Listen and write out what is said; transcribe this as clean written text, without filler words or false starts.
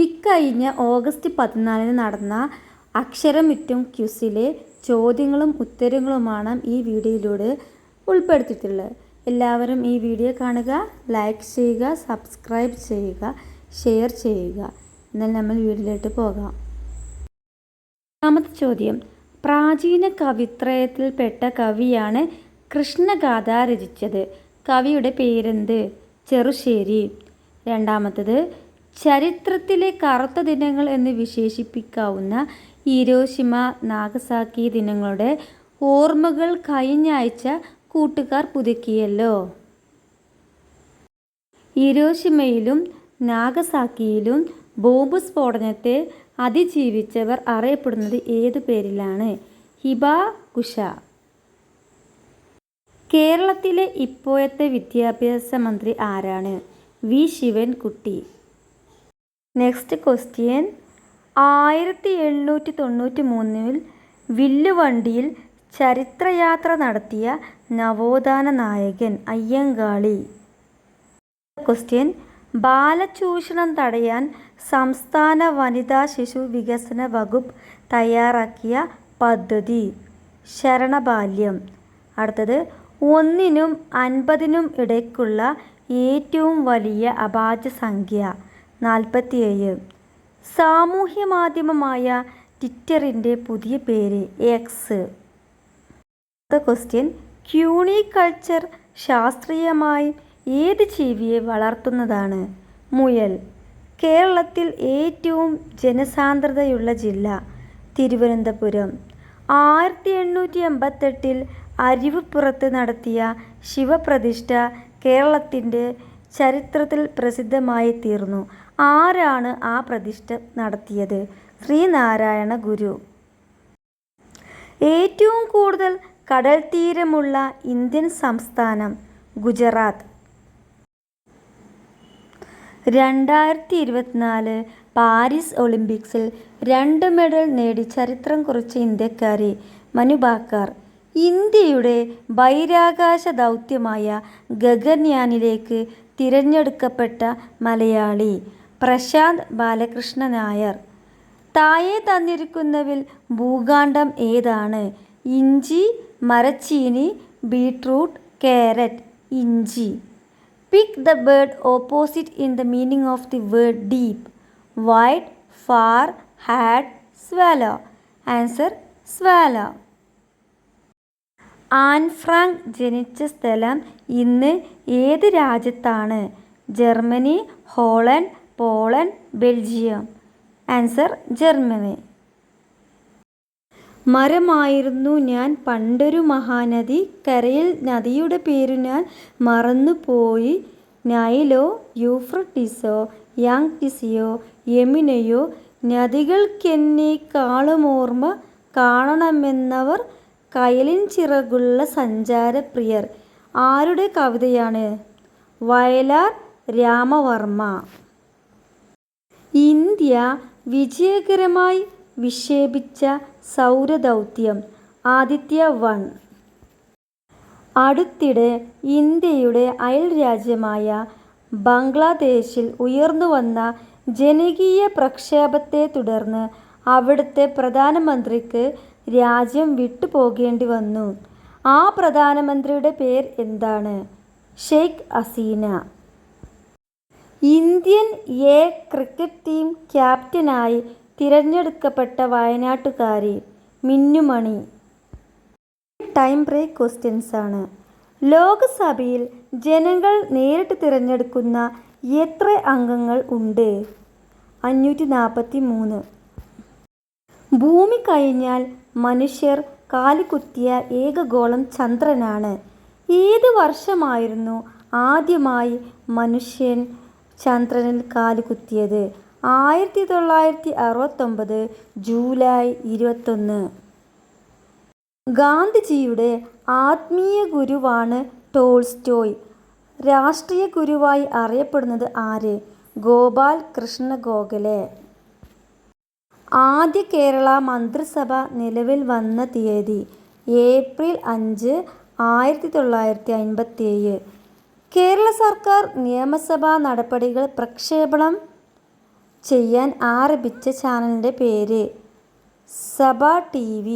ഇക്കഴിഞ്ഞ ഓഗസ്റ്റ് 14 നടന്ന അക്ഷരമുറ്റം ക്വിസിലെ ചോദ്യങ്ങളും ഉത്തരങ്ങളുമാണ് ഈ വീഡിയോയിലൂടെ ഉൾപ്പെടുത്തിയിട്ടുള്ളത്. എല്ലാവരും ഈ വീഡിയോ കാണുക, ലൈക്ക് ചെയ്യുക, സബ്സ്ക്രൈബ് ചെയ്യുക, ഷെയർ ചെയ്യുക. എന്നാൽ നമ്മൾ വീഡിയോയിലോട്ട് പോകാം. രണ്ടാമത്തെ ചോദ്യം, പ്രാചീന കവിത്രയത്തിൽപ്പെട്ട കവിയാണ് കൃഷ്ണഗാഥ രചിച്ചത്. കവിയുടെ പേരെന്ത്? ചെറുശ്ശേരി. രണ്ടാമത്തത്, ചരിത്രത്തിലെ കറുത്ത ദിനങ്ങൾ എന്ന് വിശേഷിപ്പിക്കാവുന്ന ഹിരോഷിമ, നാഗസാക്കി ദിനങ്ങളുടെ ഓർമ്മകൾ കഴിഞ്ഞ ആഴ്ച കൂട്ടുകാർ പുതുക്കിയല്ലോ. ഹിരോഷിമയിലും നാഗസാക്കിയിലും ബോംബ് സ്ഫോടനത്തെ അതിജീവിച്ചവർ അറിയപ്പെടുന്നത് ഏതു പേരിലാണ്? ഹിബാകുഷ. കേരളത്തിലെ ഇപ്പോഴത്തെ വിദ്യാഭ്യാസ മന്ത്രി ആരാണ്? വി ശിവൻകുട്ടി. നെക്സ്റ്റ് ക്വസ്റ്റ്യൻ, 1893 വില്ലുവണ്ടിയിൽ ചരിത്രയാത്ര നടത്തിയ നവോത്ഥാന നായകൻ അയ്യങ്കാളി. ക്വസ്റ്റ്യൻ, ബാലചൂഷണം തടയാൻ സംസ്ഥാന വനിതാ ശിശു വികസന വകുപ്പ് തയ്യാറാക്കിയ പദ്ധതി? ശരണബാല്യം. അടുത്തത്, 1-നും 50-നും ഇടയ്ക്കുള്ള ഏറ്റവും വലിയ അഭാജ്യസംഖ്യ? 47. സാമൂഹ്യ മാധ്യമമായ ട്വിറ്ററിൻ്റെ പുതിയ പേര്? എക്സ്. ക്വസ്റ്റ്യൻ, ക്യൂണിക്കൾച്ചർ ശാസ്ത്രീയമായി ഏത് ജീവിയെ വളർത്തുന്നതാണ്? മുയൽ. കേരളത്തിൽ ഏറ്റവും ജനസാന്ദ്രതയുള്ള ജില്ല? തിരുവനന്തപുരം. 1888 അരുവിപ്പുറത്ത് നടത്തിയ ശിവപ്രതിഷ്ഠ കേരളത്തിൻ്റെ ചരിത്രത്തിൽ പ്രസിദ്ധമായി തീർന്നു. ആരാണ് ആ പ്രതിഷ്ഠ നടത്തിയത്? ശ്രീനാരായണ ഗുരു. ഏറ്റവും കൂടുതൽ കടൽ തീരമുള്ള ഇന്ത്യൻ സംസ്ഥാനം? ഗുജറാത്ത്. 2024 പാരീസ് ഒളിമ്പിക്സിൽ 2 മെഡൽ നേടി ചരിത്രം കുറിച്ച ഇന്ത്യക്കാരി? മനു ഭാക്കർ. ഇന്ത്യയുടെ ബഹിരാകാശ ദൗത്യമായ ഗഗൻയാനിലേക്ക് തിരഞ്ഞെടുക്കപ്പെട്ട മലയാളി? പ്രശാന്ത് ബാലകൃഷ്ണ നായർ. താഴെ തന്നിരിക്കുന്നവയിൽ ഭൂഖണ്ഡം ഏതാണ്? ഇഞ്ചി, മരച്ചീനി, ബീട്രൂട്ട്, കാരറ്റ്. ഇഞ്ചി. Pick the word opposite in the meaning of the word deep. Wide, far, hard, swallow. Answer swallow. Anne Frank ജനിച്ച സ്ഥലം ഇന്ന് ഏത് രാജ്യത്താണ്? Germany, Holland, Poland, Belgium. Answer Germany. മരമായിരുന്നു ഞാൻ പണ്ടൊരു മഹാനദി, കരയിൽ നദിയുടെ പേരു ഞാൻ മറന്നുപോയി. നൈലോ, യൂഫ്രട്ടീസോ, യാങ്സിയോ, യമുനയോ, നദികൾക്കെന്നേക്കാളുമോർമ്മ കാണണമെന്നവർ കയലിൻ ചിറകുള്ള സഞ്ചാരപ്രിയർ. ആരുടെ കവിതയാണ്? വയലാർ രാമവർമ്മ. ഇന്ത്യ വിജയകരമായി വിക്ഷേപിച്ച സൗരദൗത്യം? ആദിത്യ 1. അടുത്തിടെ ഇന്ത്യയുടെ അയൽരാജ്യമായ ബംഗ്ലാദേശിൽ ഉയർന്നുവന്ന ജനകീയ പ്രക്ഷോഭത്തെ തുടർന്ന് അവിടുത്തെ പ്രധാനമന്ത്രിക്ക് രാജ്യം വിട്ടുപോകേണ്ടി വന്നു. ആ പ്രധാനമന്ത്രിയുടെ പേര് എന്താണ്? Sheikh Hasina. Indian A cricket team ക്യാപ്റ്റനായി തിരഞ്ഞെടുക്കപ്പെട്ട വയനാട്ടുകാരി? മിന്നുമണി. ടൈം ബ്രേക്ക് ക്വസ്റ്റ്യൻസ് ആണ്. ലോകസഭയിൽ ജനങ്ങൾ നേരിട്ട് തിരഞ്ഞെടുക്കുന്ന എത്ര അംഗങ്ങൾ ഉണ്ട്? 543. ഭൂമി കഴിഞ്ഞാൽ മനുഷ്യർ കാലുകുത്തിയ ഏക ഗോളം ചന്ദ്രനാണ്. ഏത് വർഷമായിരുന്നു ആദ്യമായി മനുഷ്യൻ ചന്ദ്രനിൽ കാലുകുത്തിയത്? 1969 ജൂലൈ 21. ഗാന്ധിജിയുടെ ആത്മീയ ഗുരുവാണ് ടോൾസ്റ്റോയ്. രാഷ്ട്രീയ ഗുരുവായി അറിയപ്പെടുന്നത് ആര്? ഗോപാൽ കൃഷ്ണ ഗോഖലെ. ആദ്യ കേരള മന്ത്രിസഭ നിലവിൽ വന്ന തീയതി? ഏപ്രിൽ 5, 1957. കേരള സർക്കാർ നിയമസഭാ നടപടികൾ പ്രക്ഷേപണം ചെയ്യാൻ ആരംഭിച്ച ചാനലിൻ്റെ പേര്? സബ TV.